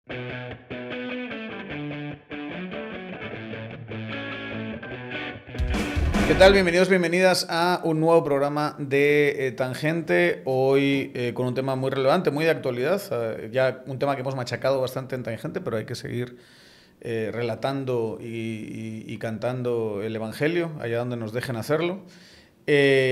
¿Qué tal? Bienvenidos, bienvenidas a un nuevo programa de Tangente. Hoy con un tema muy relevante, muy de actualidad. Ya un tema que hemos machacado bastante en Tangente, pero hay que seguir relatando y cantando el Evangelio, allá donde nos dejen hacerlo.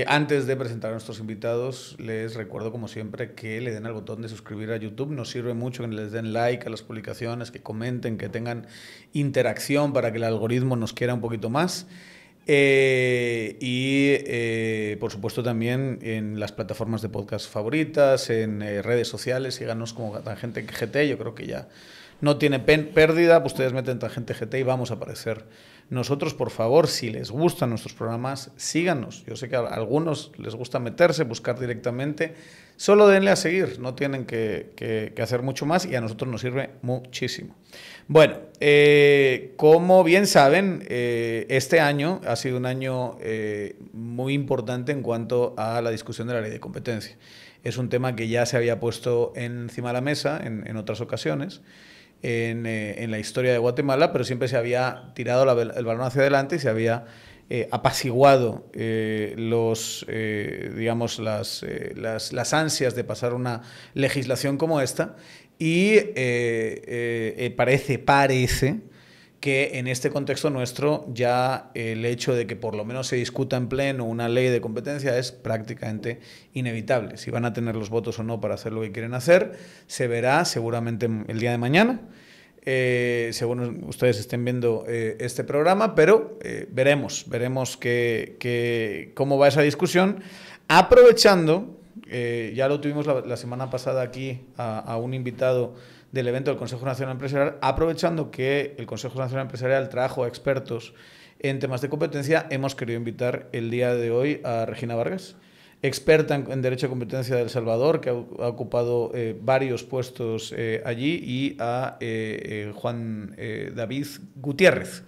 Antes de presentar a nuestros invitados, les recuerdo como siempre que le den al botón de suscribir a YouTube. Nos sirve mucho que les den like a las publicaciones, que comenten, que tengan interacción para que el algoritmo nos quiera un poquito más. Por supuesto también en las plataformas de podcast favoritas, en redes sociales, síganos como Tangente GT. Yo creo que ya no tiene pérdida. Ustedes meten Tangente GT y vamos a aparecer nosotros. Por favor, si les gustan nuestros programas, síganos. Yo sé que a algunos les gusta meterse, buscar directamente. Solo denle a seguir, no tienen que hacer mucho más, y a nosotros nos sirve muchísimo. Bueno, como bien saben, este año ha sido un año muy importante en cuanto a la discusión de la ley de competencia. Es un tema que ya se había puesto encima de la mesa en otras ocasiones en la historia de Guatemala, pero siempre se había tirado el balón hacia adelante y se había apaciguado las ansias de pasar una legislación como esta, y parece que en este contexto nuestro ya el hecho de que por lo menos se discuta en pleno una ley de competencia es prácticamente inevitable. Si van a tener los votos o no para hacer lo que quieren hacer, se verá seguramente el día de mañana, según ustedes estén viendo este programa, pero veremos cómo va esa discusión, aprovechando, ya lo tuvimos la semana pasada aquí a un invitado del evento del Consejo Nacional Empresarial, aprovechando que el Consejo Nacional Empresarial trajo a expertos en temas de competencia. Hemos querido invitar el día de hoy a Regina Vargas, experta en Derecho de Competencia de El Salvador, que ha ocupado varios puestos allí, y a Juan David Gutiérrez,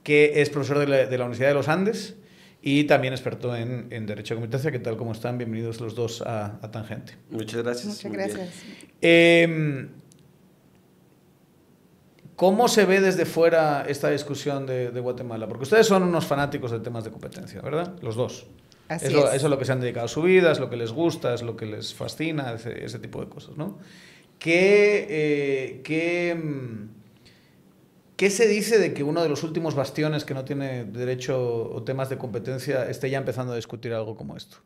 que es profesor de la Universidad de los Andes y también experto en Derecho de Competencia. ¿Qué tal? ¿Cómo están? Bienvenidos los dos a Tangente. Muchas gracias. Muchas gracias. ¿Cómo se ve desde fuera esta discusión de Guatemala? Porque ustedes son unos fanáticos de temas de competencia, ¿verdad? Los dos. Así Eso es. es lo que se han dedicado su vida, es lo que les gusta, es lo que les fascina, ese tipo de cosas, ¿no? ¿Qué se dice de que uno de los últimos bastiones que no tiene derecho o temas de competencia esté ya empezando a discutir algo como esto?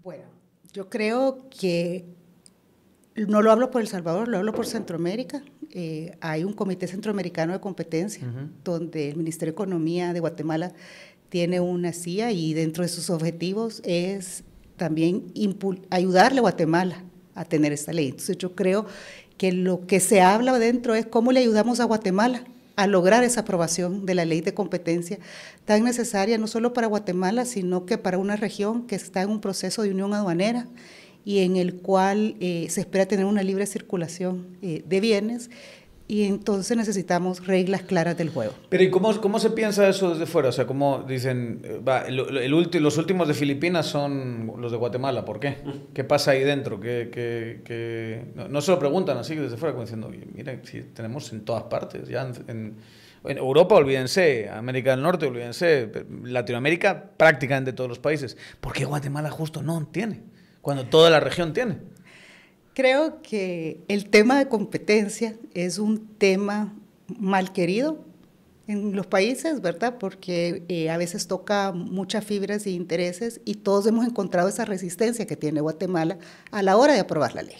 Bueno, yo creo que no lo hablo por El Salvador, lo hablo por Centroamérica. Hay un Comité Centroamericano de Competencia, donde el Ministerio de Economía de Guatemala tiene una CIA, y dentro de sus objetivos es también ayudarle a Guatemala a tener esta ley. Entonces yo creo que lo que se habla dentro es cómo le ayudamos a Guatemala a lograr esa aprobación de la ley de competencia tan necesaria, no solo para Guatemala, sino que para una región que está en un proceso de unión aduanera y en el cual se espera tener una libre circulación de bienes, y entonces necesitamos reglas claras del juego. Pero ¿y cómo se piensa eso desde fuera? O sea, ¿cómo dicen, los últimos de Filipinas son los de Guatemala? ¿Por qué? ¿Qué pasa ahí dentro? No se lo preguntan así desde fuera, como diciendo, mira, si tenemos en todas partes, ya en Europa, olvídense, América del Norte, olvídense, Latinoamérica, prácticamente todos los países. ¿Por qué Guatemala justo no tiene, cuando toda la región tiene? Creo que el tema de competencia es un tema mal querido en los países, ¿verdad? Porque a veces toca muchas fibras e intereses, y todos hemos encontrado esa resistencia que tiene Guatemala a la hora de aprobar la ley.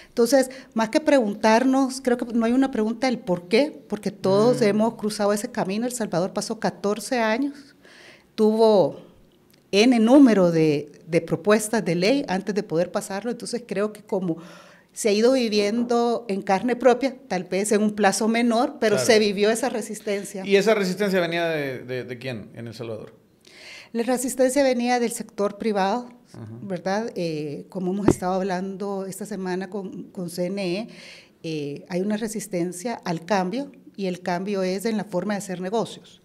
Entonces, más que preguntarnos, creo que no hay una pregunta del por qué, porque todos hemos cruzado ese camino. El Salvador pasó 14 años, tuvo N número de propuestas de ley antes de poder pasarlo. Entonces creo que como se ha ido viviendo en carne propia, tal vez en un plazo menor, pero claro, se vivió esa resistencia. ¿Y esa resistencia venía de quién en El Salvador? La resistencia venía del sector privado, ¿verdad? Como hemos estado hablando esta semana con CNE, hay una resistencia al cambio, y el cambio es en la forma de hacer negocios.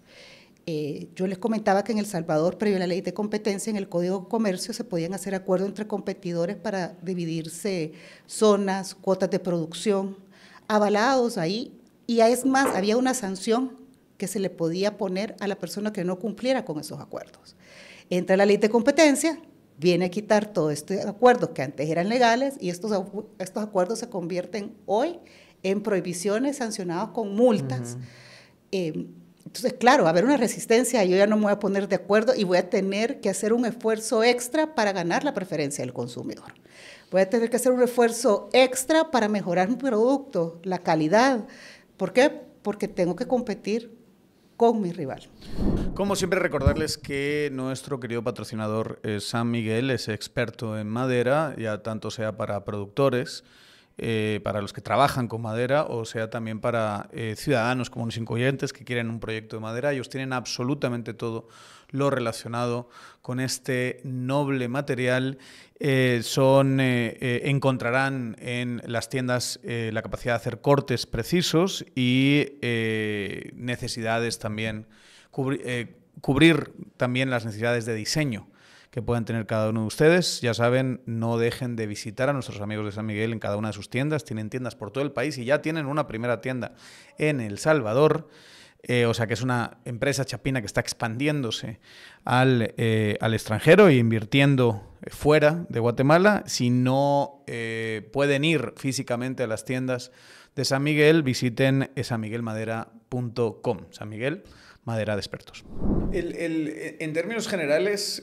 Yo les comentaba que en El Salvador, previo a la ley de competencia, en el Código de Comercio se podían hacer acuerdos entre competidores para dividirse zonas, cuotas de producción. avalados ahí, y es más, había una sanción que se le podía poner a la persona que no cumpliera con esos acuerdos. Entra la ley de competencia, viene a quitar todos estos acuerdos que antes eran legales, y estos acuerdos se convierten hoy en prohibiciones sancionadas con multas. Entonces, claro, va a haber una resistencia, yo ya no me voy a poner de acuerdo y voy a tener que hacer un esfuerzo extra para ganar la preferencia del consumidor. Voy a tener que hacer un esfuerzo extra para mejorar mi producto, la calidad. ¿Por qué? Porque tengo que competir con mi rival. Como siempre, recordarles que nuestro querido patrocinador San Miguel es experto en madera, ya tanto sea para productores, para los que trabajan con madera, o sea también para ciudadanos comunes y corrientes que quieren un proyecto de madera. Ellos tienen absolutamente todo lo relacionado con este noble material. Encontrarán en las tiendas la capacidad de hacer cortes precisos y necesidades también, cubrir también las necesidades de diseño que puedan tener cada uno de ustedes. Ya saben, no dejen de visitar a nuestros amigos de San Miguel en cada una de sus tiendas. Tienen tiendas por todo el país y ya tienen una primera tienda en El Salvador. O sea que es una empresa chapina que está expandiéndose al extranjero e invirtiendo fuera de Guatemala. Si no pueden ir físicamente a las tiendas de San Miguel, visiten sanmiguelmadera.com. San Miguel, madera de expertos. En términos generales,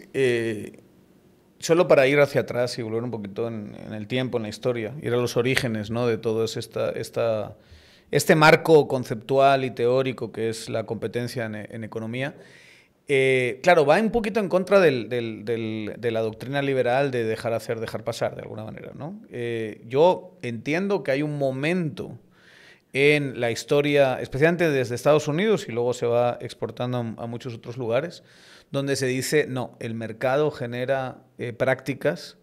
solo para ir hacia atrás y volver un poquito en el tiempo, en la historia, ir a los orígenes, ¿no?, de todo este marco conceptual y teórico que es la competencia en economía. Claro, va un poquito en contra de la doctrina liberal de dejar hacer, dejar pasar, de alguna manera, ¿no? Yo entiendo que hay un momento en la historia, especialmente desde Estados Unidos, y luego se va exportando a muchos otros lugares, donde se dice, no, el mercado genera prácticas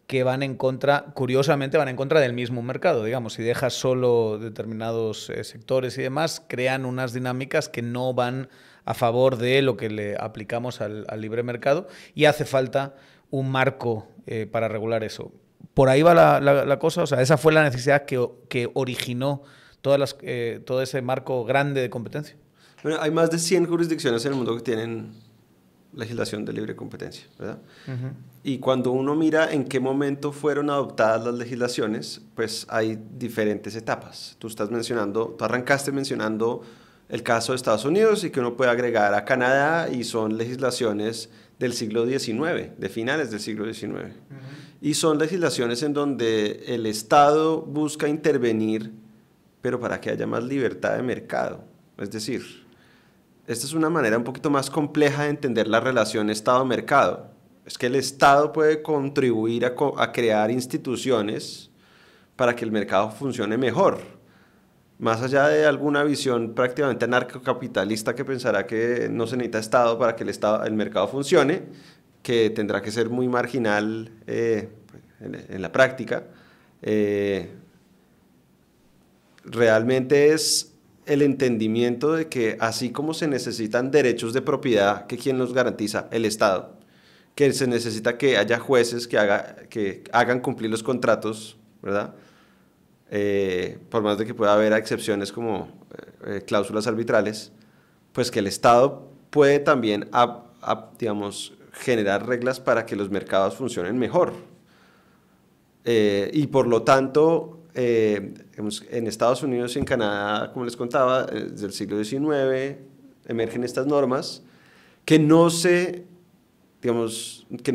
que van en contra, curiosamente van en contra del mismo mercado. Digamos, si dejas solo determinados sectores y demás, crean unas dinámicas que no van a favor de lo que le aplicamos al libre mercado, y hace falta un marco para regular eso. Por ahí va la cosa. O sea, esa fue la necesidad que originó todo ese marco grande de competencia. Bueno, hay más de 100 jurisdicciones en el mundo que tienen legislación de libre competencia, ¿verdad? Uh-huh. Y cuando uno mira en qué momento fueron adoptadas las legislaciones, pues hay diferentes etapas. Tú arrancaste mencionando el caso de Estados Unidos, y que uno puede agregar a Canadá, y son legislaciones del siglo XIX, de finales del siglo XIX. Uh-huh. Y son legislaciones en donde el Estado busca intervenir, pero para que haya más libertad de mercado. Es decir, esta es una manera un poquito más compleja de entender la relación Estado-mercado. Es que el Estado puede contribuir a crear instituciones para que el mercado funcione mejor. Más allá de alguna visión prácticamente anarcocapitalista que pensará que no se necesita Estado para que el mercado funcione, que tendrá que ser muy marginal en la práctica, realmente es el entendimiento de que así como se necesitan derechos de propiedad, que quien los garantiza, el Estado, que se necesita que haya jueces que hagan cumplir los contratos, ¿verdad? Por más de que pueda haber excepciones como cláusulas arbitrales, pues que el Estado puede también digamos, generar reglas para que los mercados funcionen mejor. Y por lo tanto, en Estados Unidos y en Canadá, como les contaba, desde el siglo XIX emergen estas normas que no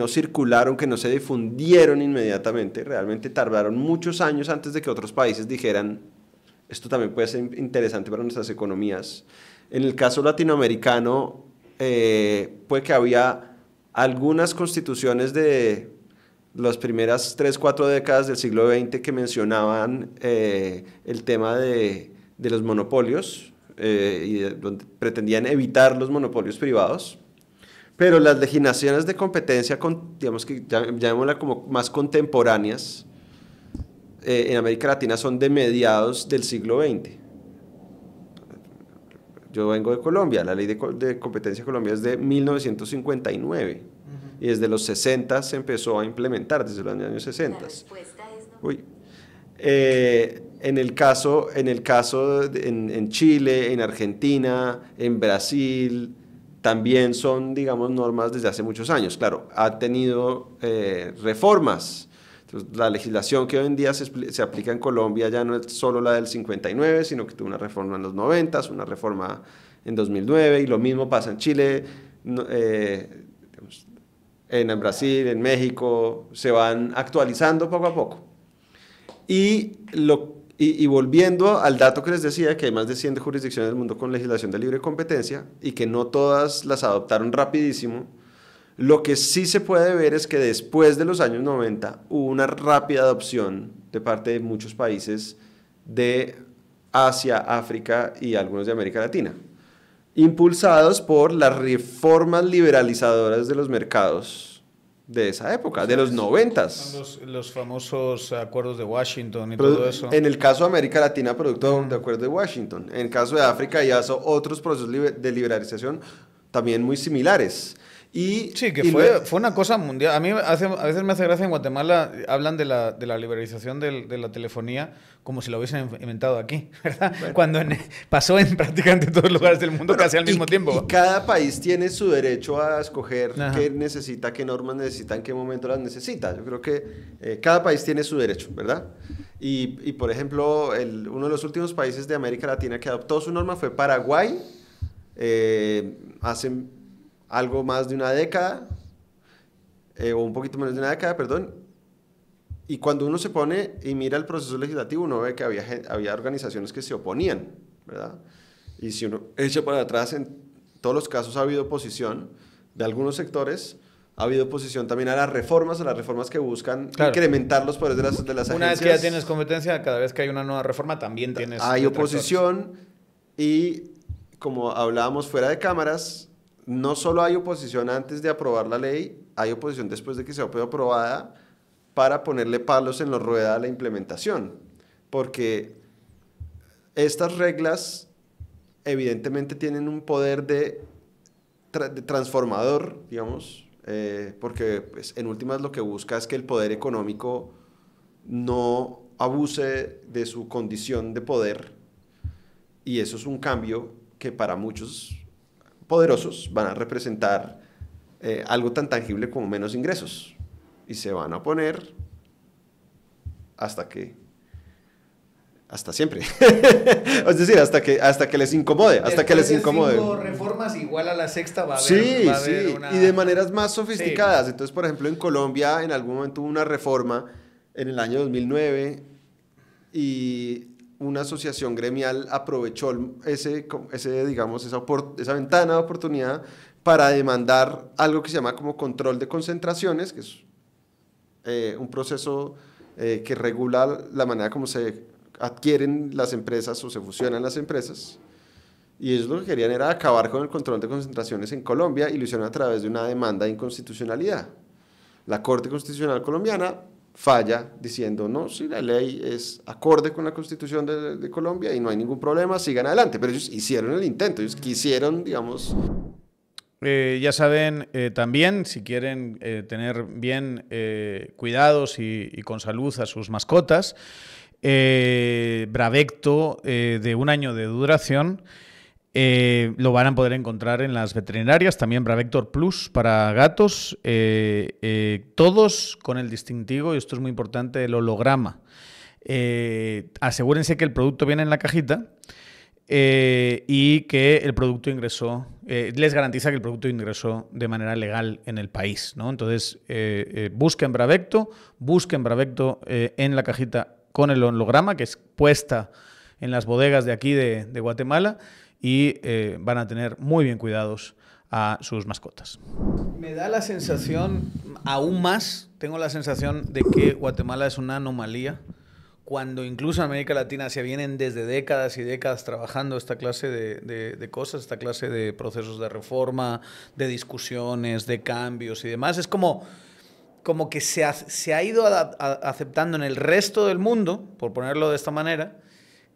circularon, que no se difundieron inmediatamente. Realmente tardaron muchos años antes de que otros países dijeran, esto también puede ser interesante para nuestras economías. En el caso latinoamericano, puede que había algunas constituciones de las primeras 3-4 décadas del siglo XX que mencionaban el tema de los monopolios, y donde pretendían evitar los monopolios privados. Pero las legislaciones de competencia, digamos que llamémosla como más contemporáneas, en América Latina son de mediados del siglo XX. Yo vengo de Colombia, la ley de competencia de Colombia es de 1959, uh-huh. Y desde los 60 se empezó a implementar, desde los años 60. La respuesta es no. En el caso en Chile, en Argentina, en Brasil, también son, digamos, normas desde hace muchos años. Claro, ha tenido reformas. Entonces, la legislación que hoy en día se aplica en Colombia ya no es solo la del 59, sino que tuvo una reforma en los 90, una reforma en 2009, y lo mismo pasa en Chile, en Brasil, en México, se van actualizando poco a poco. Y volviendo al dato que les decía, que hay más de 100 jurisdicciones del mundo con legislación de libre competencia y que no todas las adoptaron rapidísimo, lo que sí se puede ver es que después de los años 90 hubo una rápida adopción de parte de muchos países de Asia, África y algunos de América Latina, impulsados por las reformas liberalizadoras de los mercados de esa época, de los 90s. Los famosos acuerdos de Washington y todo eso. En el caso de América Latina, producto de acuerdo de Washington. En el caso de África, ya son otros procesos de liberalización también muy similares. Sí, que fue una cosa mundial. A mí a veces me hace gracia, en Guatemala hablan de la liberalización de la telefonía como si lo hubiesen inventado aquí, ¿verdad? Bueno. Cuando pasó en prácticamente todos los lugares del mundo, casi al mismo tiempo. Y cada país tiene su derecho a escoger qué necesita, qué normas necesita, en qué momento las necesita. Yo creo que cada país tiene su derecho, ¿verdad? Y por ejemplo, uno de los últimos países de América Latina que adoptó su norma fue Paraguay, hace algo más de una década, o un poquito menos de una década, perdón, y cuando uno se pone y mira el proceso legislativo, uno ve que había organizaciones que se oponían, ¿verdad? Y si uno echa para atrás, en todos los casos ha habido oposición de algunos sectores, ha habido oposición también a las reformas que buscan incrementar los poderes de las agencias. Una vez que ya tienes competencia, cada vez que hay una nueva reforma también tienes... Hay oposición y, como hablábamos fuera de cámaras, no solo hay oposición antes de aprobar la ley, hay oposición después de que sea aprobada para ponerle palos en la rueda a la implementación, porque estas reglas evidentemente tienen un poder de transformador, digamos, porque pues, en últimas lo que busca es que el poder económico no abuse de su condición de poder, y eso es un cambio que para muchos poderosos van a representar algo tan tangible como menos ingresos, y se van a oponer hasta siempre. Es decir, hasta que les incomode, hasta que les incomode. 5 reformas igual a la sexta va a haber, sí, va a haber una... y de maneras más sofisticadas. Sí. Entonces, por ejemplo, en Colombia en algún momento hubo una reforma en el año 2009 y una asociación gremial aprovechó digamos, esa ventana de oportunidad para demandar algo que se llama como control de concentraciones, que es un proceso que regula la manera como se adquieren las empresas o se fusionan las empresas, y ellos lo que querían era acabar con el control de concentraciones en Colombia, y lo hicieron a través de una demanda de inconstitucionalidad. La Corte Constitucional colombiana falla diciendo, no, si la ley es acorde con la Constitución de Colombia y no hay ningún problema, sigan adelante, pero ellos hicieron el intento, ellos quisieron, digamos... Ya saben, también, si quieren tener bien cuidados y con salud a sus mascotas, Bravecto de 1 año de duración lo van a poder encontrar en las veterinarias, también Bravector Plus para gatos, todos con el distintivo, y esto es muy importante, el holograma. Asegúrense que el producto viene en la cajita y que el producto ingresó, les garantiza que el producto ingresó de manera legal en el país, ¿no? Entonces, busquen Bravecto en la cajita con el holograma, que es puesta en las bodegas de aquí de Guatemala, y van a tener muy bien cuidados a sus mascotas. Me da la sensación, aún más, tengo la sensación de que Guatemala es una anomalía, cuando incluso en América Latina se vienen desde décadas y décadas trabajando esta clase de cosas, esta clase de procesos de reforma, de discusiones, de cambios y demás. Es como que se ha ido aceptando en el resto del mundo, por ponerlo de esta manera,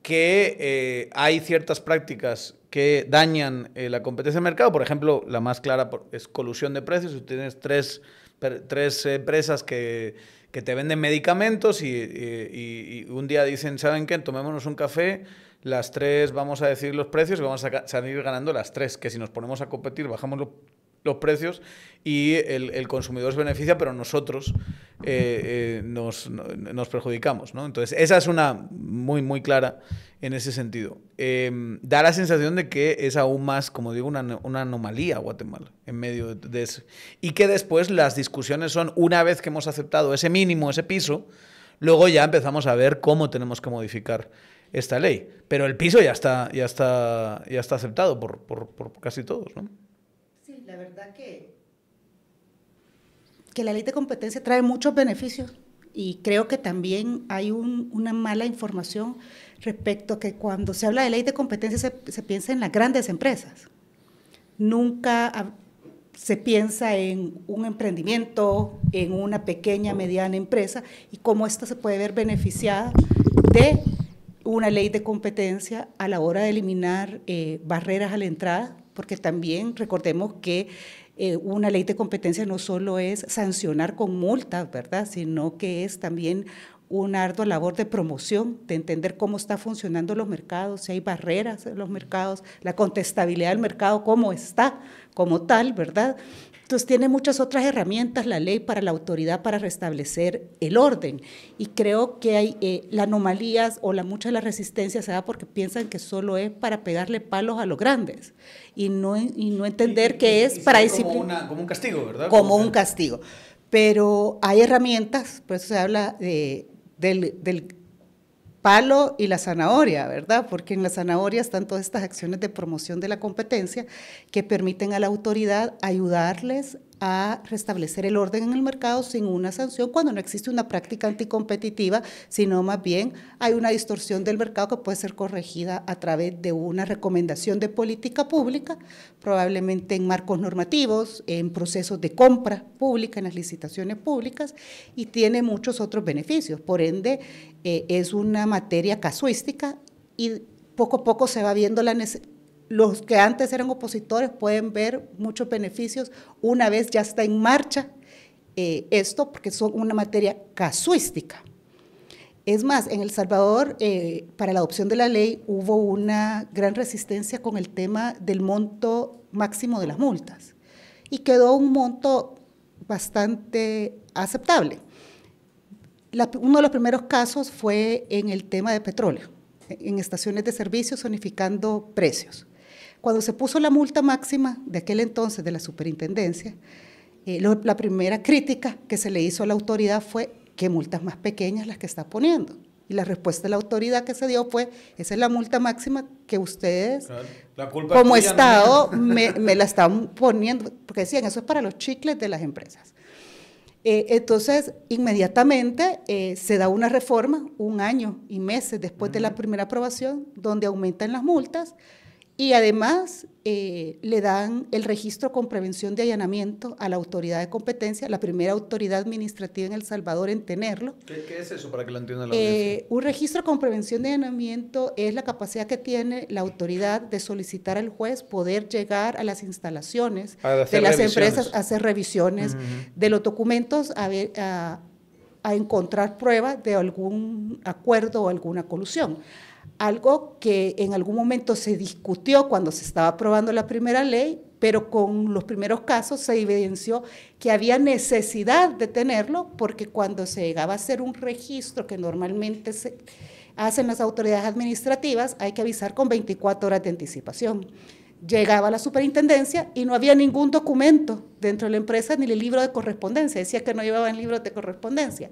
que hay ciertas prácticas que dañan la competencia del mercado. Por ejemplo, la más clara es colusión de precios. Si tienes tres empresas que que te venden medicamentos y un día dicen, ¿saben qué? Tomémonos un café, las 3 vamos a decir los precios y vamos a salir ganando las 3, que si nos ponemos a competir bajamos los precios y el consumidor se beneficia, pero nosotros nos perjudicamos, ¿no? Entonces, esa es una muy, muy clara en ese sentido. Da la sensación de que es aún más, como digo, una anomalía Guatemala en medio de eso. Y que después las discusiones son, una vez que hemos aceptado ese mínimo, ese piso, luego ya empezamos a ver cómo tenemos que modificar esta ley. Pero el piso ya está aceptado por casi todos, ¿no? Sí, la verdad que la ley de competencia trae muchos beneficios y creo que también hay una mala información respecto a que cuando se habla de ley de competencia se piensa en las grandes empresas. Nunca se piensa en un emprendimiento, en una pequeña, mediana empresa y cómo ésta se puede ver beneficiada de una ley de competencia a la hora de eliminar barreras a la entrada, porque también recordemos que una ley de competencia no solo es sancionar con multas, ¿verdad?, sino que es también una ardua labor de promoción, de entender cómo están funcionando los mercados, si hay barreras en los mercados, la contestabilidad del mercado, cómo está como tal, ¿verdad? Entonces tiene muchas otras herramientas la ley para la autoridad para restablecer el orden y creo que hay las anomalías o mucha de la resistencia se da porque piensan que solo es para pegarle palos a los grandes y no entender que es para disciplinar. Como un castigo, ¿verdad? Como un castigo. Pero hay herramientas, por eso se habla del palo y la zanahoria, ¿verdad? Porque en la zanahoria están todas estas acciones de promoción de la competencia que permiten a la autoridad ayudarles a restablecer el orden en el mercado sin una sanción cuando no existe una práctica anticompetitiva, sino más bien hay una distorsión del mercado que puede ser corregida a través de una recomendación de política pública, probablemente en marcos normativos, en procesos de compra pública, en las licitaciones públicas, y tiene muchos otros beneficios. Por ende, es una materia casuística y poco a poco se va viendo la necesidad. Los que antes eran opositores pueden ver muchos beneficios una vez ya está en marcha esto, porque son una materia casuística. Es más, en El Salvador, para la adopción de la ley, hubo una gran resistencia con el tema del monto máximo de las multas y quedó un monto bastante aceptable. Uno de los primeros casos fue en el tema de petróleo, en estaciones de servicio zonificando precios. Cuando se puso la multa máxima de aquel entonces de la superintendencia, la primera crítica que se le hizo a la autoridad fue ¿qué multas más pequeñas las que está poniendo? Y la respuesta de la autoridad que se dio fue, esa es la multa máxima que ustedes, claro, como Estado, me la están poniendo, porque decían, eso es para los chicles de las empresas. Entonces, inmediatamente se da una reforma, un año y meses después de la primera aprobación, donde aumentan las multas, y además le dan el registro con prevención de allanamiento a la autoridad de competencia, la primera autoridad administrativa en El Salvador en tenerlo. ¿Qué es eso para que lo entienda la audiencia? Un registro con prevención de allanamiento es la capacidad que tiene la autoridad de solicitar al juez poder llegar a las instalaciones de las empresas, a hacer revisiones de los documentos, a encontrar pruebas de algún acuerdo o alguna colusión. Algo que en algún momento se discutió cuando se estaba aprobando la primera ley, pero con los primeros casos se evidenció que había necesidad de tenerlo, porque cuando se llegaba a hacer un registro que normalmente se hacen las autoridades administrativas, hay que avisar con 24 horas de anticipación. Llegaba a la superintendencia y no había ningún documento dentro de la empresa ni el libro de correspondencia, decía que no llevaban libros de correspondencia.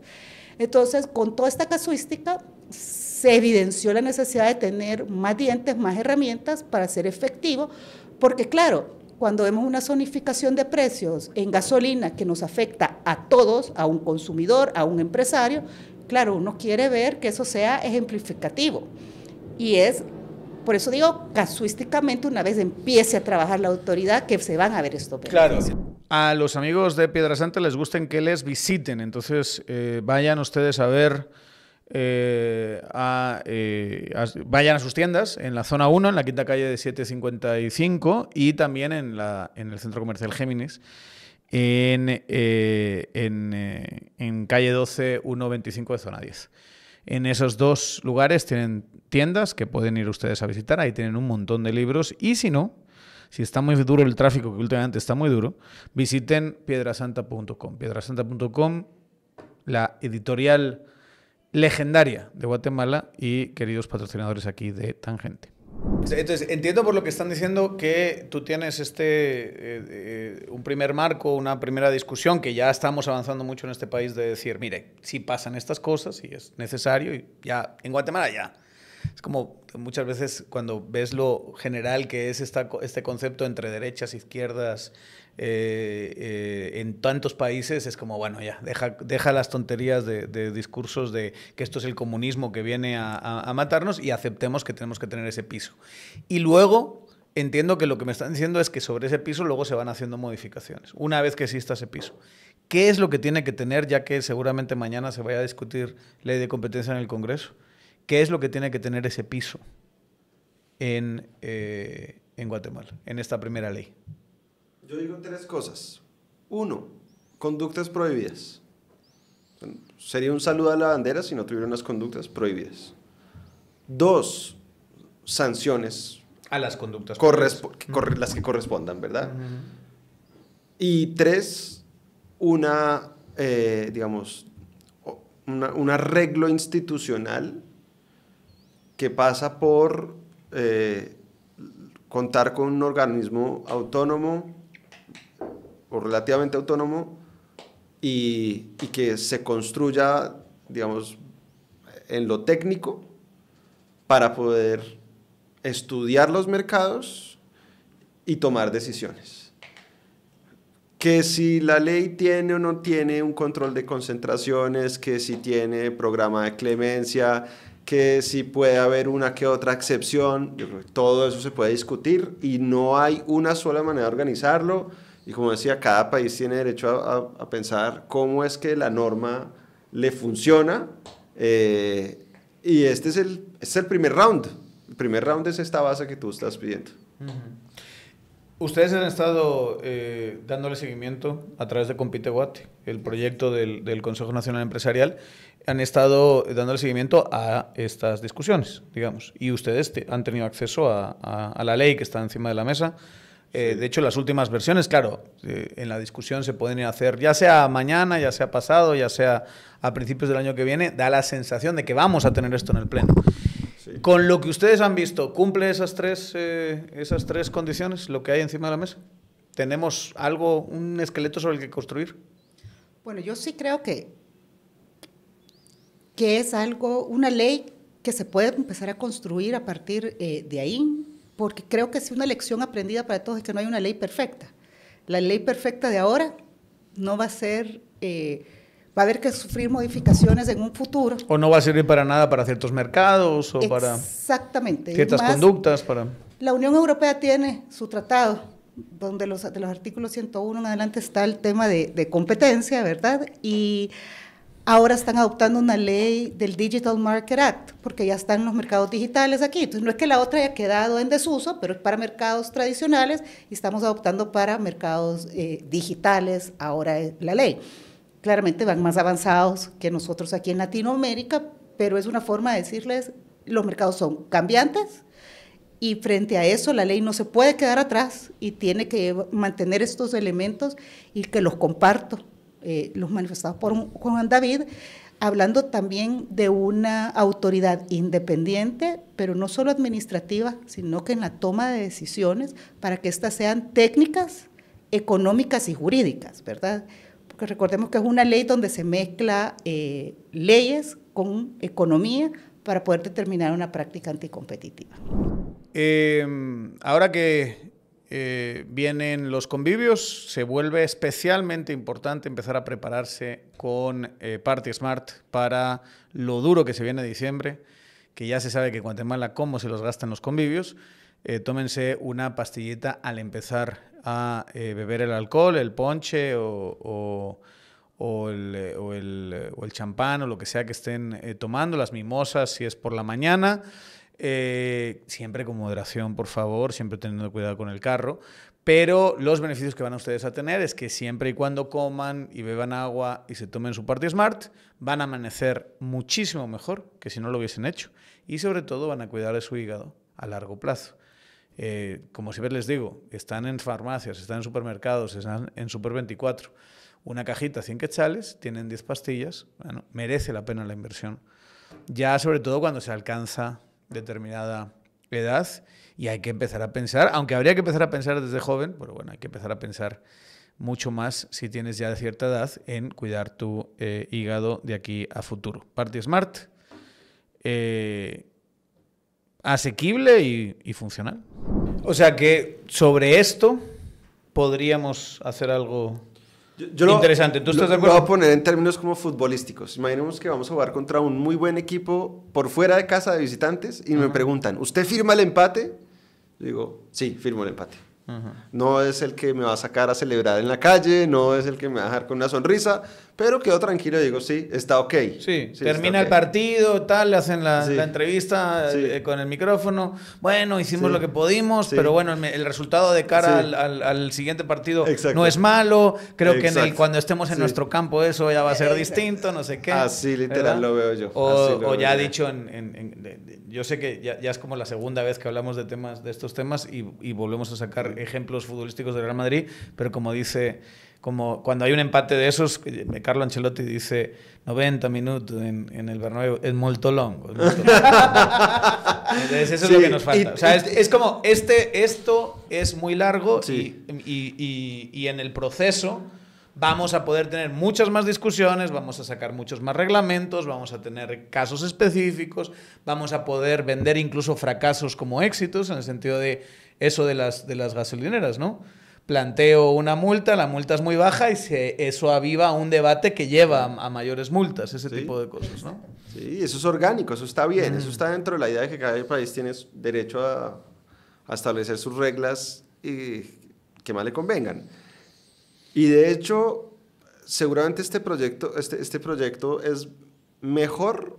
Entonces, con toda esta casuística, se evidenció la necesidad de tener más dientes, más herramientas para ser efectivo, porque claro, cuando vemos una zonificación de precios en gasolina que nos afecta a todos, a un consumidor, a un empresario, claro, uno quiere ver que eso sea ejemplificativo. Y es, por eso digo, casuísticamente, una vez empiece a trabajar la autoridad, que se van a ver estos beneficios. Claro. A los amigos de Piedrasanta les gusta que les visiten, entonces vayan ustedes a ver, vayan a sus tiendas en la zona 1, en la quinta calle de 755 y también en el centro comercial Géminis. en calle 12, 125 de zona 10. En esos dos lugares tienen tiendas que pueden ir ustedes a visitar. Ahí tienen un montón de libros. Y si no, si está muy duro el tráfico, que últimamente está muy duro, visiten piedrasanta.com. Piedrasanta.com, la editorial legendaria de Guatemala y queridos patrocinadores aquí de Tangente. Entonces, entiendo por lo que están diciendo que tú tienes un primer marco, una primera discusión, que ya estamos avanzando mucho en este país, de decir, mire, si pasan estas cosas y es necesario, y ya en Guatemala ya. Es como muchas veces cuando ves lo general que es este concepto entre derechas, izquierdas, en tantos países, es como, bueno, ya, deja las tonterías de discursos de que esto es el comunismo que viene a matarnos y aceptemos que tenemos que tener ese piso. Y luego entiendo que lo que me están diciendo es que sobre ese piso luego se van haciendo modificaciones, una vez que exista ese piso. ¿Qué es lo que tiene que tener, ya que seguramente mañana se vaya a discutir ley de competencia en el Congreso? ¿Qué es lo que tiene que tener ese piso en Guatemala, en esta primera ley? Yo digo 3 cosas. 1, conductas prohibidas. Sería un saludo a la bandera si no tuviera unas conductas prohibidas. 2, sanciones. A las conductas las que correspondan, ¿verdad? Y 3, digamos, un arreglo institucional que pasa por contar con un organismo autónomo o relativamente autónomo y que se construya, digamos, en lo técnico para poder estudiar los mercados y tomar decisiones. Que si la ley tiene o no tiene un control de concentraciones, que si tiene programa de clemencia, que si puede haber una que otra excepción, yo creo que todo eso se puede discutir y no hay una sola manera de organizarlo. Y como decía, cada país tiene derecho a pensar cómo es que la norma le funciona. Y este es el primer round. El primer round es esta base que tú estás pidiendo. Ustedes han estado dándole seguimiento a través de Compite Guate, el proyecto del Consejo Nacional Empresarial. Han estado dándole seguimiento a estas discusiones, digamos. Y ustedes han tenido acceso a la ley que está encima de la mesa. Sí. De hecho, las últimas versiones, claro, en la discusión se pueden hacer, ya sea mañana, ya sea pasado, ya sea a principios del año que viene, da la sensación de que vamos a tener esto en el Pleno. Sí. Con lo que ustedes han visto, ¿cumple esas tres condiciones, lo que hay encima de la mesa? ¿Tenemos algo, un esqueleto sobre el que construir? Bueno, yo sí creo que es algo, una ley que se puede empezar a construir a partir de ahí, porque creo que es una lección aprendida para todos, es que no hay una ley perfecta. La ley perfecta de ahora no va a ser, va a haber que sufrir modificaciones en un futuro. O no va a servir para nada para ciertos mercados o para ciertas conductas. La Unión Europea tiene su tratado, donde de los artículos 101 en adelante está el tema de competencia, ¿verdad? Y ahora están adoptando una ley del Digital Market Act, porque ya están los mercados digitales aquí. Entonces, no es que la otra haya quedado en desuso, pero es para mercados tradicionales y estamos adoptando para mercados digitales ahora la ley. Claramente van más avanzados que nosotros aquí en Latinoamérica, pero es una forma de decirles, los mercados son cambiantes y frente a eso la ley no se puede quedar atrás y tiene que mantener estos elementos y que los comparto. Los manifestados por Juan David, hablando también de una autoridad independiente, pero no solo administrativa, sino que en la toma de decisiones para que éstas sean técnicas, económicas y jurídicas, ¿verdad? Porque recordemos que es una ley donde se mezcla leyes con economía para poder determinar una práctica anticompetitiva. Ahora que vienen los convivios, se vuelve especialmente importante empezar a prepararse con Party Smart para lo duro que se viene de diciembre, que ya se sabe que Guatemala cómo se los gastan los convivios. Tómense una pastillita al empezar a beber el alcohol, el ponche o el champán o lo que sea que estén tomando, las mimosas si es por la mañana. Siempre con moderación, por favor, siempre teniendo cuidado con el carro. Pero los beneficios que van a ustedes a tener es que siempre y cuando coman y beban agua y se tomen su Party Smart, van a amanecer muchísimo mejor que si no lo hubiesen hecho. Y sobre todo van a cuidar de su hígado a largo plazo. Como siempre les digo, están en farmacias, están en supermercados, están en Super 24. Una cajita 100 quetzales, tienen 10 pastillas. Bueno, merece la pena la inversión. Ya sobre todo cuando se alcanza determinada edad y hay que empezar a pensar, aunque habría que empezar a pensar desde joven, pero bueno, hay que empezar a pensar mucho más si tienes ya de cierta edad en cuidar tu hígado de aquí a futuro. Party Smart, asequible y funcional. O sea que sobre esto podríamos hacer algo interesante. ¿Tú estás de acuerdo? Lo voy a poner en términos como futbolísticos. Imaginemos que vamos a jugar contra un muy buen equipo por fuera de casa de visitantes y me preguntan, ¿usted firma el empate? Yo digo, sí, firmo el empate. No es el que me va a sacar a celebrar en la calle, no es el que me va a dejar con una sonrisa, pero quedo tranquilo y digo, sí, está ok. Sí, termina el partido, tal, le hacen la entrevista con el micrófono. Bueno, hicimos lo que pudimos, pero bueno, el resultado de cara al siguiente partido no es malo. Creo que cuando estemos en nuestro campo eso ya va a ser distinto, no sé qué. Así literal, ¿verdad? Lo veo yo. O ya dicho, yo sé que ya es como la segunda vez que hablamos de estos temas y volvemos a sacar ejemplos futbolísticos del Real Madrid, pero como dice, como cuando hay un empate de esos, Carlo Ancelotti dice 90 minutos en el Bernabéu, es molto longo. Entonces eso es lo que nos falta. O sea, es como, esto es muy largo y en el proceso vamos a poder tener muchas más discusiones, vamos a sacar muchos más reglamentos, vamos a tener casos específicos, vamos a poder vender incluso fracasos como éxitos, en el sentido de eso de las gasolineras, ¿no? Planteo una multa, la multa es muy baja y eso aviva un debate que lleva a mayores multas, ese tipo de cosas, ¿no? Sí, eso es orgánico, eso está bien, eso está dentro de la idea de que cada país tiene derecho a establecer sus reglas y que más le convengan. Y de hecho, seguramente este proyecto es mejor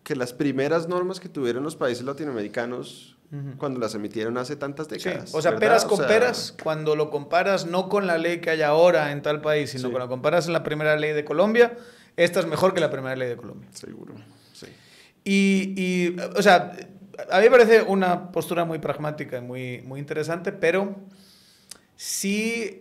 que las primeras normas que tuvieron los países latinoamericanos cuando las emitieron hace tantas décadas. Sí. O sea, ¿verdad? Peras con peras, cuando lo comparas no con la ley que hay ahora en tal país, sino cuando lo comparas en la primera ley de Colombia, esta es mejor que la primera ley de Colombia. Seguro, sí. Y o sea, a mí me parece una postura muy pragmática y muy interesante, pero si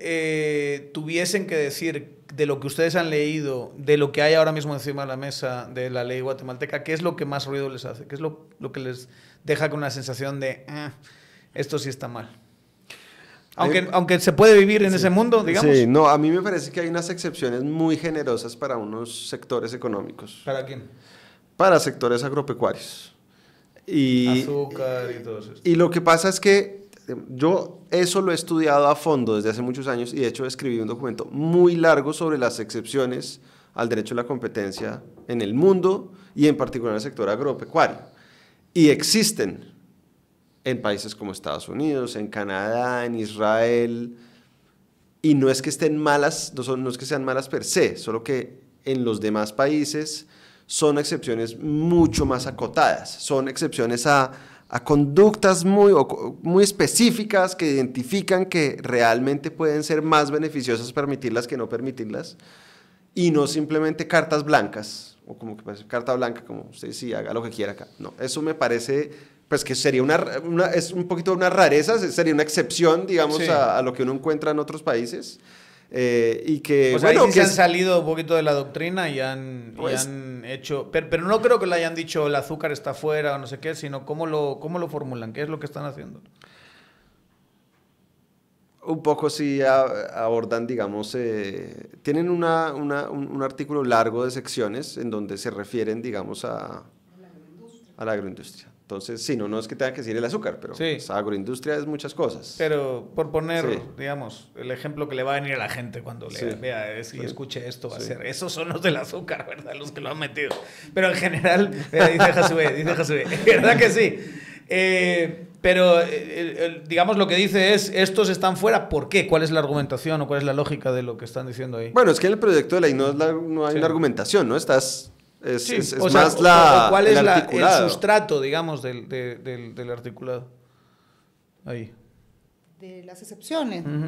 tuviesen que decir de lo que ustedes han leído, de lo que hay ahora mismo encima de la mesa de la ley guatemalteca, ¿qué es lo que más ruido les hace? ¿Qué es lo que les deja con una sensación de esto sí está mal? Aunque se puede vivir en ese mundo, digamos. Sí, no, a mí me parece que hay unas excepciones muy generosas para unos sectores económicos. ¿Para quién? Para sectores agropecuarios. Azúcar y todo eso. Y lo que pasa es que yo eso lo he estudiado a fondo desde hace muchos años y de hecho escribí un documento muy largo sobre las excepciones al derecho a la competencia en el mundo y en particular en el sector agropecuario. Y existen en países como Estados Unidos, en Canadá, en Israel, y no es que estén malas, no es que sean malas per se, solo que en los demás países son excepciones mucho más acotadas, son excepciones a conductas muy específicas que identifican que realmente pueden ser más beneficiosas permitirlas que no permitirlas, y no simplemente cartas blancas, o como que parece carta blanca, como usted decía, haga lo que quiera acá. No, eso me parece, pues que sería es un poquito una rareza, sería una excepción, digamos, a lo que uno encuentra en otros países. Y que, o sea, ahí sí se han salido un poquito de la doctrina y han hecho, pero no creo que le hayan dicho el azúcar está fuera o no sé qué, sino cómo lo formulan, qué es lo que están haciendo. Un poco sí abordan, digamos, tienen un artículo largo de secciones en donde se refieren, digamos, a la agroindustria. Entonces, sí, no es que tenga que decir el azúcar, pero pues, agroindustria es muchas cosas. Pero por poner, digamos, el ejemplo que le va a venir a la gente cuando le vea y escuche esto, va a ser, esos son los del azúcar, ¿verdad? Los que lo han metido. Pero en general, dice Josué, ¿verdad que sí? Pero, digamos, lo que dice es, estos están fuera, ¿por qué? ¿Cuál es la argumentación o cuál es la lógica de lo que están diciendo ahí? Bueno, es que en el proyecto de ley no hay una argumentación, ¿no? Es o sea, más la, ¿cuál es el el articulado. sustrato, digamos, del articulado? Ahí. De las excepciones. Ujú.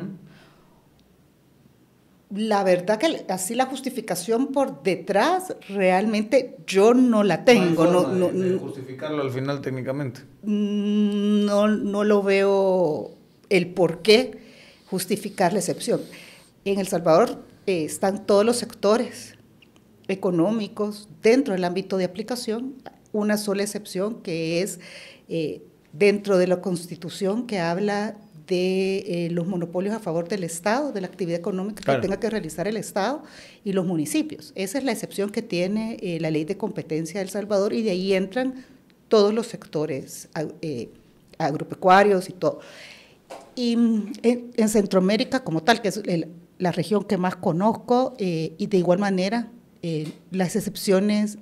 La verdad que así la justificación por detrás realmente yo no la tengo. No hay No, forma no, de justificarlo al final técnicamente. no lo veo el por qué justificar la excepción. En El Salvador están todos los sectores económicos dentro del ámbito de aplicación, una sola excepción que es dentro de la Constitución que habla de los monopolios a favor del Estado, de la actividad económica Claro. que tenga que realizar el Estado y los municipios. Esa es la excepción que tiene la Ley de Competencia de El Salvador y de ahí entran todos los sectores agropecuarios y todo. Y en Centroamérica como tal, que es la región que más conozco, y de igual manera las excepciones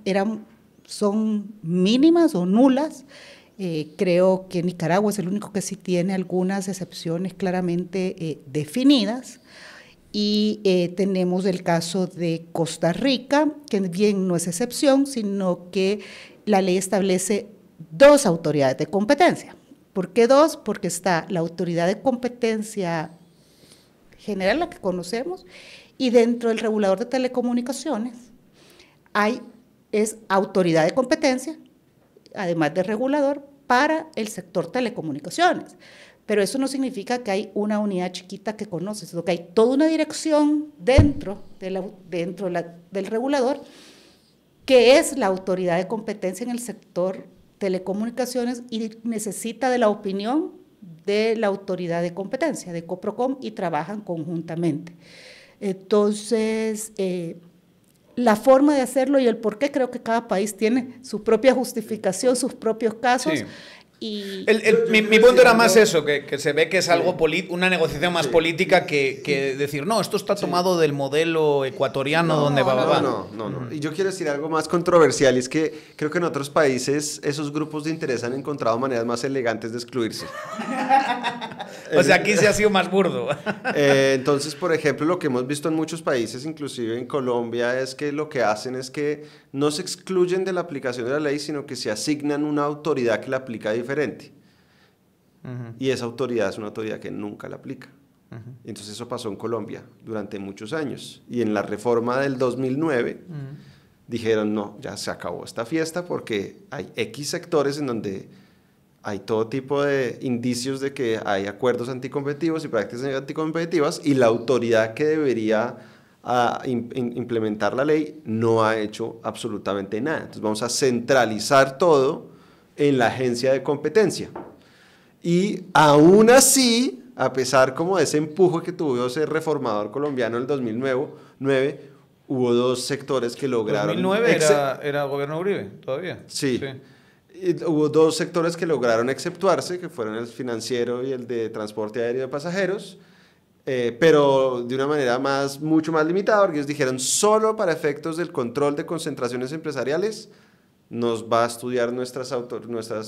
son mínimas o nulas. Creo que Nicaragua es el único que sí tiene algunas excepciones claramente definidas. Y tenemos el caso de Costa Rica, que bien no es excepción, sino que la ley establece 2 autoridades de competencia. ¿Por qué 2? Porque está la autoridad de competencia general, la que conocemos, y dentro del regulador de telecomunicaciones es autoridad de competencia, además de regulador, para el sector telecomunicaciones. Pero eso no significa que hay una unidad chiquita que conoce, sino que hay toda una dirección dentro del regulador, que es la autoridad de competencia en el sector telecomunicaciones y necesita de la opinión de la autoridad de competencia, de Coprocom, y trabajan conjuntamente. Entonces, la forma de hacerlo y el por qué, creo que cada país tiene su propia justificación, sus propios casos. Sí. Y Mi punto era más eso, que se ve que es algo una negociación más política que decir, no, esto está tomado del modelo ecuatoriano donde va. No. Y yo quiero decir algo más controversial, y es que creo que en otros países esos grupos de interés han encontrado maneras más elegantes de excluirse. O sea, aquí se ha sido más burdo. Entonces, por ejemplo, lo que hemos visto en muchos países, inclusive en Colombia, es que lo que hacen es que no se excluyen de la aplicación de la ley, sino que se asignan una autoridad que la aplica diferente. Y esa autoridad es una autoridad que nunca la aplica. Entonces eso pasó en Colombia durante muchos años. Y en la reforma del 2009 dijeron, no, ya se acabó esta fiesta porque hay X sectores en donde hay todo tipo de indicios de que hay acuerdos anticompetitivos y prácticas anticompetitivas, y la autoridad que debería implementar la ley no ha hecho absolutamente nada. Entonces vamos a centralizar todo en la agencia de competencia. Y aún así, a pesar como de ese empuje que tuvo ese reformador colombiano en el 2009, hubo 2 sectores que lograron... 2009 era gobierno Uribe, todavía. Sí. Hubo 2 sectores que lograron exceptuarse, que fueron el financiero y el de transporte aéreo de pasajeros, pero de una manera mucho más limitada, porque ellos dijeron, solo para efectos del control de concentraciones empresariales nos va a estudiar nuestras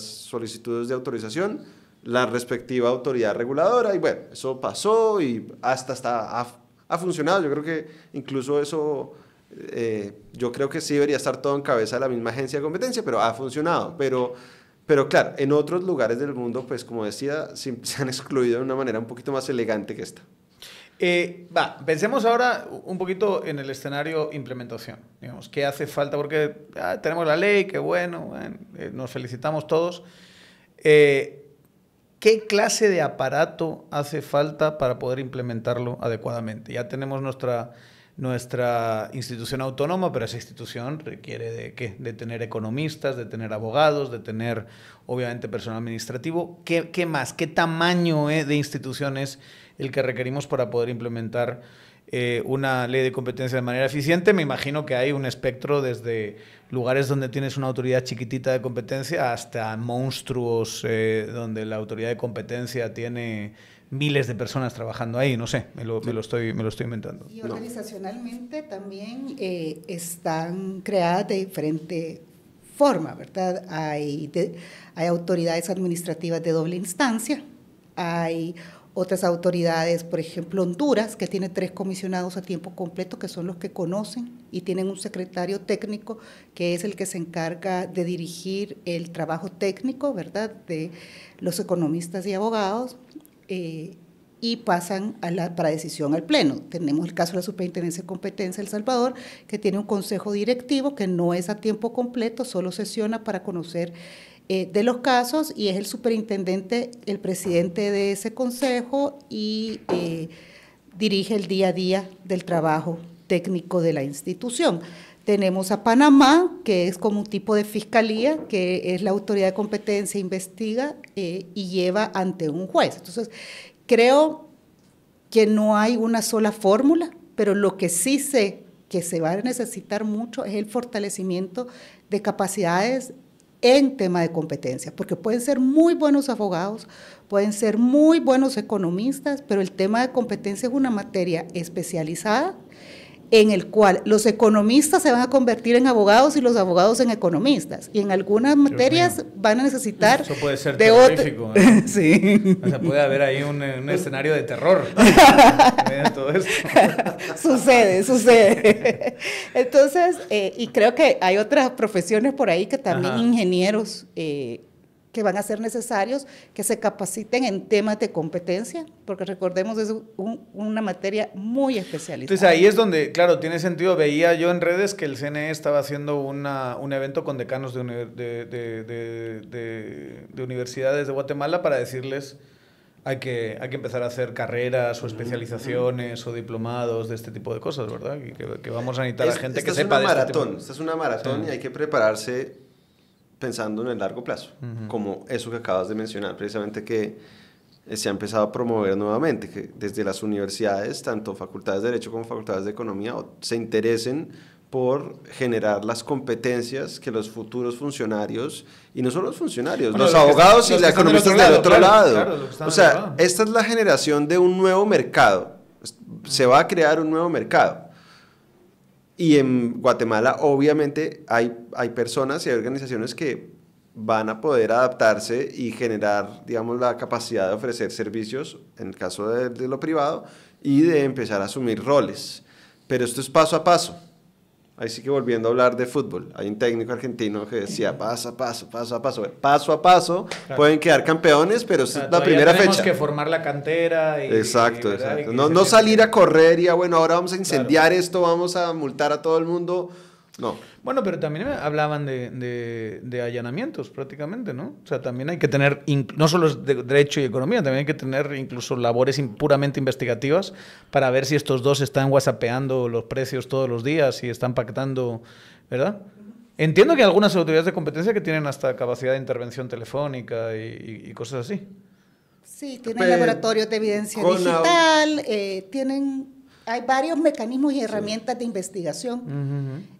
solicitudes de autorización la respectiva autoridad reguladora, y bueno, eso pasó y ha funcionado. Yo creo que incluso eso, yo creo que sí debería estar todo en cabeza de la misma agencia de competencia, pero ha funcionado. Pero claro, en otros lugares del mundo, pues como decía, se han excluido de una manera un poquito más elegante que esta. Pensemos ahora un poquito en el escenario implementación. Digamos, ¿qué hace falta? Porque tenemos la ley, qué bueno, nos felicitamos todos. ¿Qué clase de aparato hace falta para poder implementarlo adecuadamente? Ya tenemos nuestra institución autónoma, pero esa institución requiere de ¿qué? De tener economistas, de tener abogados, de tener, obviamente, personal administrativo. ¿Qué más? ¿Qué tamaño de institución es el que requerimos para poder implementar una ley de competencia de manera eficiente? Me imagino que hay un espectro desde lugares donde tienes una autoridad chiquitita de competencia hasta monstruos donde la autoridad de competencia tiene miles de personas trabajando ahí, no sé, me lo estoy inventando. Y organizacionalmente también están creadas de diferente forma, ¿verdad? Hay autoridades administrativas de doble instancia, hay otras autoridades, por ejemplo Honduras, que tiene 3 comisionados a tiempo completo, que son los que conocen, y tienen un secretario técnico, que es el que se encarga de dirigir el trabajo técnico, ¿verdad?, de los economistas y abogados, y pasan para decisión al Pleno. Tenemos el caso de la Superintendencia de Competencia de El Salvador, que tiene un consejo directivo que no es a tiempo completo, solo sesiona para conocer de los casos, y es el superintendente, el presidente de ese consejo, y dirige el día a día del trabajo técnico de la institución. Tenemos a Panamá, que es como un tipo de fiscalía, que es la autoridad de competencia, investiga y lleva ante un juez. Entonces, creo que no hay una sola fórmula, pero lo que sí sé que se va a necesitar mucho es el fortalecimiento de capacidades en tema de competencia, porque pueden ser muy buenos abogados, pueden ser muy buenos economistas, pero el tema de competencia es una materia especializada en el cual los economistas se van a convertir en abogados y los abogados en economistas, y en algunas materias van a necesitar eso puede ser terrorífico, ¿no? Sí. O sea, puede haber ahí un escenario de terror en todo esto. Sucede. Entonces, y creo que hay otras profesiones por ahí que también, ajá, ingenieros que van a ser necesarios que se capaciten en temas de competencia, porque recordemos es una materia muy especializada. Entonces ahí es donde, claro, tiene sentido. Veía yo en redes que el CNE estaba haciendo un evento con decanos de universidades de Guatemala para decirles hay que empezar a hacer carreras o especializaciones o diplomados de este tipo de cosas, ¿verdad? Y que vamos a necesitar a gente que sepa de este tipo. Esta es una maratón, sí, y hay que prepararse pensando en el largo plazo, como eso que acabas de mencionar, precisamente que se ha empezado a promover nuevamente, que desde las universidades, tanto facultades de Derecho como facultades de Economía, se interesen por generar las competencias que los futuros funcionarios, y no solo los funcionarios, bueno, los abogados y los economistas del otro lado. Claro, o sea, esta es la generación de un nuevo mercado, se va a crear un nuevo mercado. Y en Guatemala, obviamente, hay personas y hay organizaciones que van a poder adaptarse y generar, digamos, la capacidad de ofrecer servicios, en el caso de lo privado, y de empezar a asumir roles. Pero esto es paso a paso. Ahí sí que volviendo a hablar de fútbol, hay un técnico argentino que decía paso a paso, claro, pueden quedar campeones, pero esta es la primera fecha. Tenemos que formar la cantera. Exacto. No salir a correr y bueno, ahora vamos a incendiar, claro, esto, vamos a multar a todo el mundo. No. Bueno, pero también hablaban de allanamientos prácticamente, ¿no? O sea, también hay que tener, no solo es de Derecho y Economía, también hay que tener incluso labores puramente investigativas para ver si estos dos están whatsappeando los precios todos los días y están pactando, ¿verdad? Entiendo que hay algunas autoridades de competencia que tienen hasta capacidad de intervención telefónica y cosas así. Sí, tienen laboratorios de evidencia digital, hay varios mecanismos y herramientas de investigación.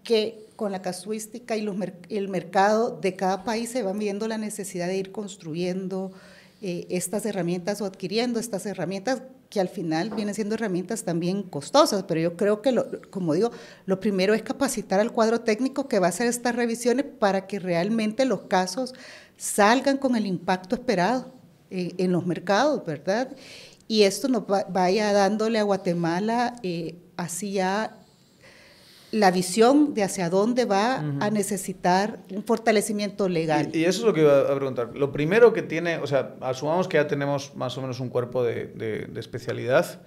Que con la casuística y el mercado de cada país se van viendo la necesidad de ir construyendo estas herramientas o adquiriendo estas herramientas que al final vienen siendo herramientas también costosas, pero yo creo que, como digo, lo primero es capacitar al cuadro técnico que va a hacer estas revisiones para que realmente los casos salgan con el impacto esperado en los mercados, ¿verdad? Y esto nos vaya dándole a Guatemala hacia la visión de hacia dónde va a necesitar un fortalecimiento legal. Y eso es lo que iba a preguntar. Lo primero que tiene, o sea, asumamos que ya tenemos más o menos un cuerpo de especialidad.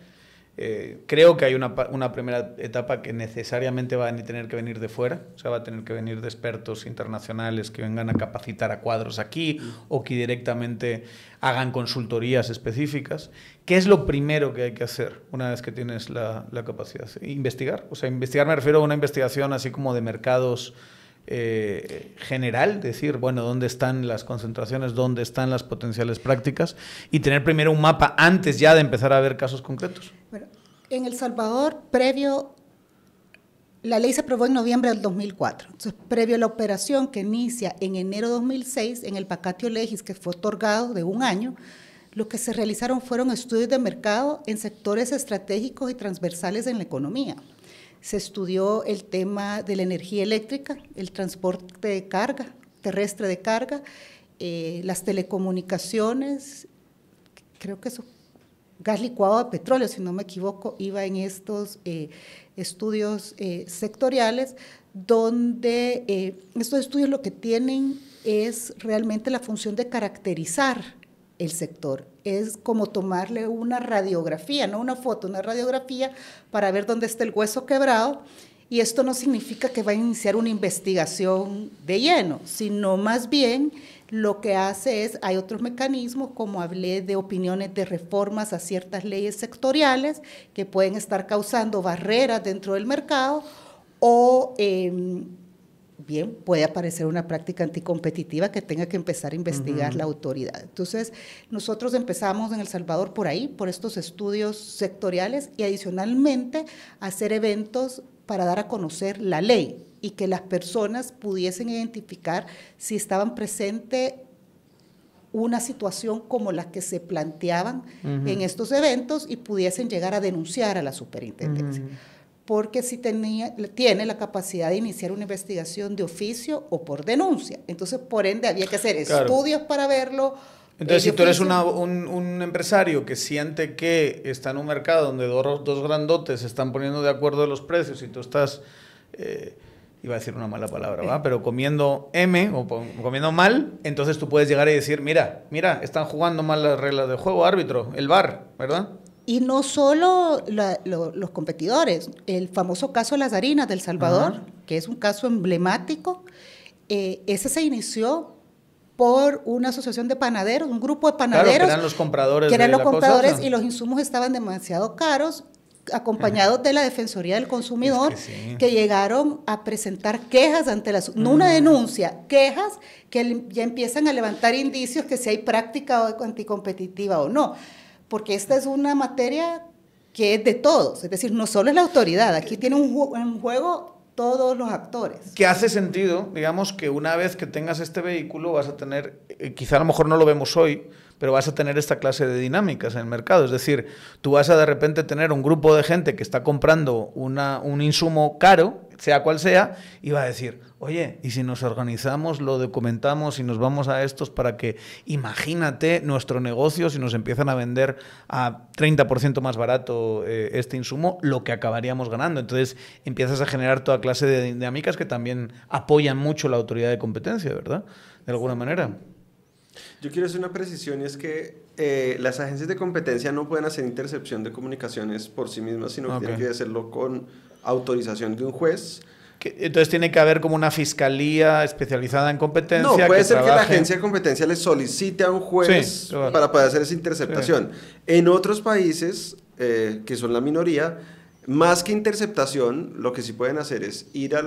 Creo que hay una primera etapa que necesariamente va a tener que venir de fuera, o sea, va a tener que venir de expertos internacionales que vengan a capacitar a cuadros aquí o que directamente hagan consultorías específicas. ¿Qué es lo primero que hay que hacer una vez que tienes la capacidad? Investigar. O sea, investigar me refiero a una investigación así como de mercados general, decir, bueno, dónde están las concentraciones, dónde están las potenciales prácticas y tener primero un mapa antes ya de empezar a ver casos concretos. Bueno, en El Salvador, la ley se aprobó en noviembre del 2004, entonces previo a la operación que inicia en enero de 2006, en el vacatio legis que fue otorgado de 1 año, lo que se realizaron fueron estudios de mercado en sectores estratégicos y transversales en la economía. Se estudió el tema de la energía eléctrica, el transporte de carga, terrestre de carga, las telecomunicaciones, creo que eso, gas licuado de petróleo, si no me equivoco, iba en estos estudios sectoriales, donde estos estudios lo que tienen es realmente la función de caracterizar el sector. Es como tomarle una radiografía, no una foto, una radiografía para ver dónde está el hueso quebrado. Y esto no significa que va a iniciar una investigación de lleno, sino más bien lo que hace es, hay otros mecanismos, como hablé de opiniones de reformas a ciertas leyes sectoriales que pueden estar causando barreras dentro del mercado o bien puede aparecer una práctica anticompetitiva que tenga que empezar a investigar la autoridad. Entonces, nosotros empezamos en El Salvador por ahí, por estos estudios sectoriales y adicionalmente hacer eventos para dar a conocer la ley y que las personas pudiesen identificar si estaban presente una situación como la que se planteaban en estos eventos y pudiesen llegar a denunciar a la superintendencia. Porque si tiene la capacidad de iniciar una investigación de oficio o por denuncia. Entonces, por ende, había que hacer estudios para verlo. Entonces, si tú eres un empresario que siente que está en un mercado donde dos grandotes se están poniendo de acuerdo en los precios y tú estás, iba a decir una mala palabra, ¿va? Pero comiendo M o comiendo mal, entonces tú puedes llegar y decir, mira, están jugando mal las reglas de juego, árbitro, el VAR, ¿verdad? Y no solo los competidores, el famoso caso de las harinas de El Salvador, que es un caso emblemático, ese se inició por una asociación de panaderos, un grupo de panaderos. Claro, que eran los compradores. Que eran los compradores y los insumos estaban demasiado caros, acompañados de la Defensoría del Consumidor, que llegaron a presentar quejas ante no una denuncia, quejas que ya empiezan a levantar indicios que si hay práctica anticompetitiva o no. Porque esta es una materia que es de todos, es decir, no solo es la autoridad, aquí tiene un juego todos los actores. Que hace sentido, digamos, que una vez que tengas este vehículo vas a tener, quizá a lo mejor no lo vemos hoy, pero vas a tener esta clase de dinámicas en el mercado. Es decir, tú vas a de repente tener un grupo de gente que está comprando un insumo caro, sea cual sea, y va a decir, oye, ¿y si nos organizamos, lo documentamos y nos vamos a estos para que, imagínate, nuestro negocio, si nos empiezan a vender a 30% más barato este insumo, lo que acabaríamos ganando? Entonces empiezas a generar toda clase de dinámicas que también apoyan mucho la autoridad de competencia, ¿verdad? De alguna manera. Yo quiero hacer una precisión y es que las agencias de competencia no pueden hacer intercepción de comunicaciones por sí mismas, sino que tienen que hacerlo con autorización de un juez. Entonces tiene que haber como una fiscalía especializada en competencia. No, puede ser que la agencia de competencia le solicite a un juez para poder hacer esa interceptación. En otros países, que son la minoría, más que interceptación, lo que sí pueden hacer es ir a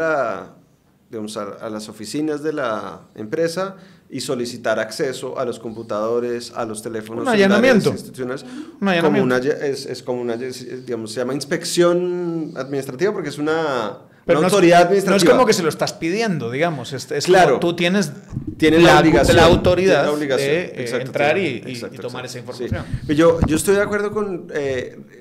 las oficinas de la empresa y solicitar acceso a los computadores, a los teléfonos un allanamiento institucionales. Un allanamiento. Es como una, digamos, se llama inspección administrativa porque es una autoridad administrativa. No es como que se lo estás pidiendo, digamos. Es claro, como tú tienes la obligación, la autoridad de entrar y tomar esa información. Sí. Yo estoy de acuerdo con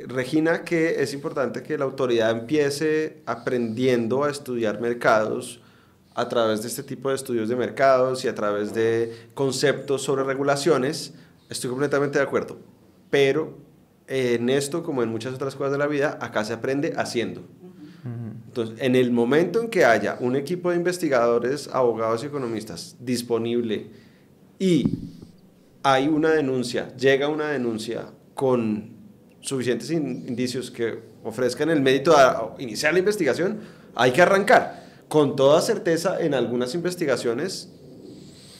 Regina que es importante que la autoridad empiece aprendiendo a estudiar mercados a través de este tipo de estudios de mercados y a través de conceptos sobre regulaciones. Estoy completamente de acuerdo, pero en esto, como en muchas otras cosas de la vida, acá se aprende haciendo. Entonces, en el momento en que haya un equipo de investigadores, abogados y economistas disponible y hay una denuncia, llega una denuncia con suficientes indicios que ofrezcan el mérito a iniciar la investigación, hay que arrancar. Con toda certeza, en algunas investigaciones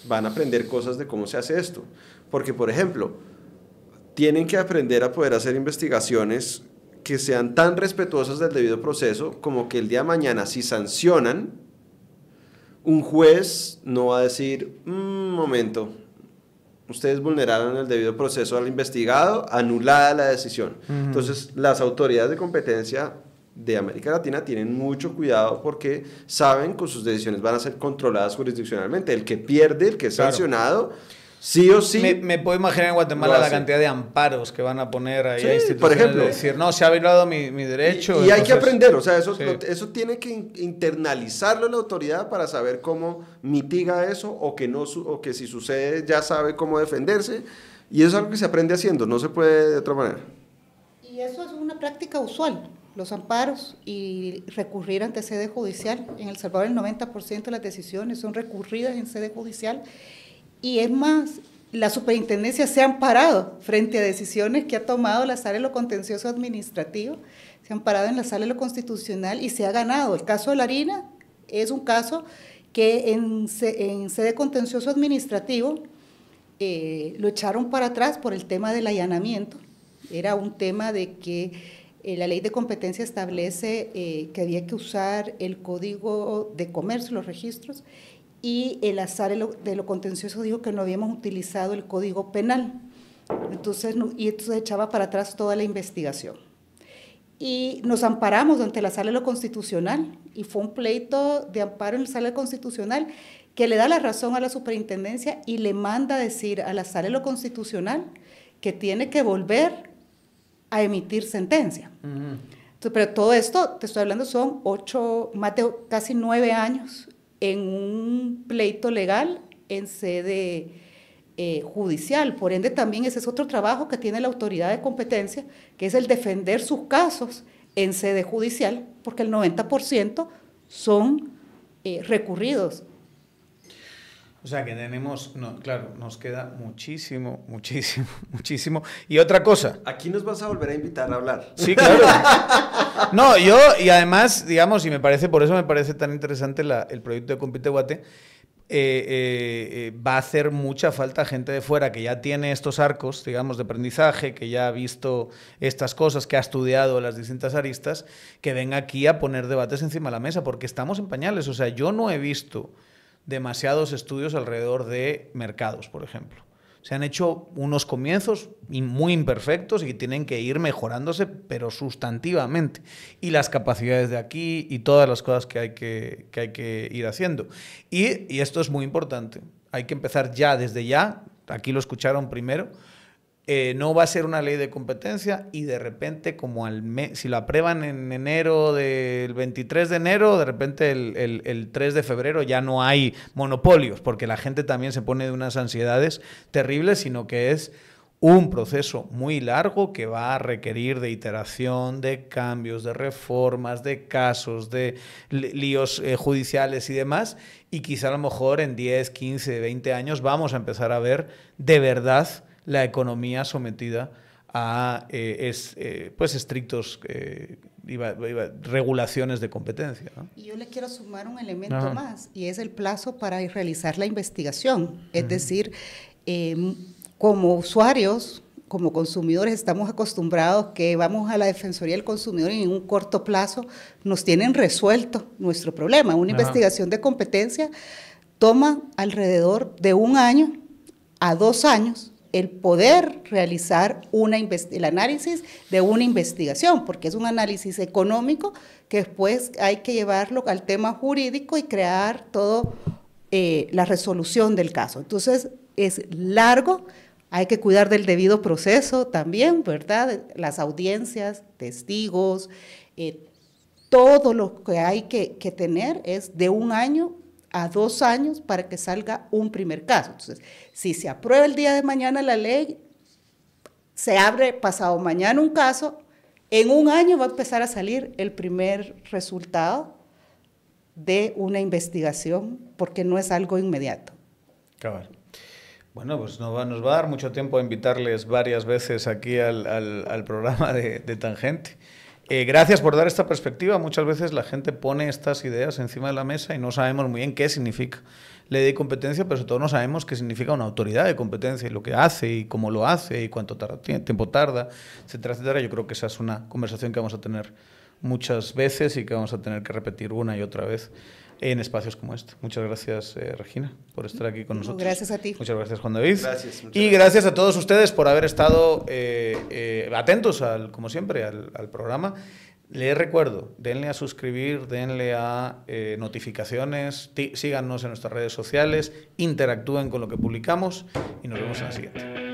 van a aprender cosas de cómo se hace esto. Porque, por ejemplo, tienen que aprender a poder hacer investigaciones que sean tan respetuosas del debido proceso como que el día de mañana, si sancionan, un juez no va a decir, un momento, ustedes vulneraron el debido proceso al investigado, anulada la decisión. Entonces, las autoridades de competencia de América Latina tienen mucho cuidado porque saben que sus decisiones van a ser controladas jurisdiccionalmente. El que pierde, el que es sancionado, sí o sí. Me puedo imaginar en Guatemala la cantidad de amparos que van a poner ahí a instituciones, por ejemplo, de decir, no, se ha violado mi derecho. Y hay que aprender, o sea, eso tiene que internalizarlo la autoridad para saber cómo mitiga eso o que si sucede ya sabe cómo defenderse. Y eso es algo que se aprende haciendo, no se puede de otra manera. Y eso es una práctica usual, los amparos y recurrir ante sede judicial. En El Salvador el 90% de las decisiones son recurridas en sede judicial y es más, la superintendencia se ha amparado frente a decisiones que ha tomado la Sala de lo Contencioso Administrativo, se ha amparado en la Sala de lo Constitucional y se ha ganado. El caso de la harina es un caso que en sede contencioso administrativo lo echaron para atrás por el tema del allanamiento. Era un tema de que la ley de competencia establece que había que usar el código de comercio, los registros, y el Sala de lo Contencioso dijo que no habíamos utilizado el código penal. Entonces echaba para atrás toda la investigación. Y nos amparamos ante la Sala de lo Constitucional, y fue un pleito de amparo en la Sala Constitucional que le da la razón a la superintendencia y le manda a decir a la Sala de lo Constitucional que tiene que volver a emitir sentencia. Entonces, pero todo esto, te estoy hablando, son casi 9 años en un pleito legal en sede judicial. Por ende, también ese es otro trabajo que tiene la autoridad de competencia, que es el defender sus casos en sede judicial, porque el 90% son recurridos. O sea que tenemos, no, claro, nos queda muchísimo. Y otra cosa. Aquí nos vas a volver a invitar a hablar. Sí, claro. No, y además, digamos, por eso me parece tan interesante el proyecto de Compite Guate, va a hacer mucha falta gente de fuera que ya tiene estos arcos, digamos, de aprendizaje, que ya ha visto estas cosas, que ha estudiado las distintas aristas, que venga aquí a poner debates encima de la mesa, porque estamos en pañales. O sea, yo no he visto demasiados estudios alrededor de mercados, por ejemplo. Se han hecho unos comienzos muy imperfectos y tienen que ir mejorándose, pero sustantivamente. Y las capacidades de aquí y todas las cosas que hay que ir haciendo. Y esto es muy importante. Hay que empezar ya, desde ya. Aquí lo escucharon primero. No va a ser una ley de competencia y de repente, como si lo aprueban en enero, del 23 de enero, de repente el 3 de febrero ya no hay monopolios, porque la gente también se pone de unas ansiedades terribles, sino que es un proceso muy largo que va a requerir de iteración, de cambios, de reformas, de casos, de líos judiciales y demás, y quizá a lo mejor en 10, 15, 20 años vamos a empezar a ver de verdad la economía sometida a pues estrictos regulaciones de competencia, ¿no? Y yo le quiero sumar un elemento más, y es el plazo para realizar la investigación. Es decir, como usuarios, como consumidores, estamos acostumbrados que vamos a la Defensoría del Consumidor y en un corto plazo nos tienen resuelto nuestro problema. Una investigación de competencia toma alrededor de 1 año a 2 años el poder realizar el análisis de una investigación, porque es un análisis económico que después hay que llevarlo al tema jurídico y crear todo la resolución del caso. Entonces, es largo, hay que cuidar del debido proceso también, ¿verdad? Las audiencias, testigos, todo lo que hay que tener es de 1 año a 2 años para que salga un primer caso. Entonces, si se aprueba el día de mañana la ley, se abre pasado mañana un caso, en 1 año va a empezar a salir el primer resultado de una investigación, porque no es algo inmediato. Claro. Bueno, pues nos va a dar mucho tiempo a invitarles varias veces aquí al programa de Tangente. Gracias por dar esta perspectiva. Muchas veces la gente pone estas ideas encima de la mesa y no sabemos muy bien qué significa ley de competencia, pero sobre todo no sabemos qué significa una autoridad de competencia y lo que hace y cómo lo hace y cuánto tiempo tarda, etcétera, etcétera. Yo creo que esa es una conversación que vamos a tener muchas veces y que vamos a tener que repetir una y otra vez en espacios como este. Muchas gracias, Regina, por estar aquí con nosotros. Gracias a ti. Muchas gracias, Juan David. Gracias. Y gracias a todos ustedes por haber estado atentos, como siempre, al programa. Les recuerdo, denle a suscribir, denle a notificaciones, síganos en nuestras redes sociales, interactúen con lo que publicamos y nos vemos en la siguiente.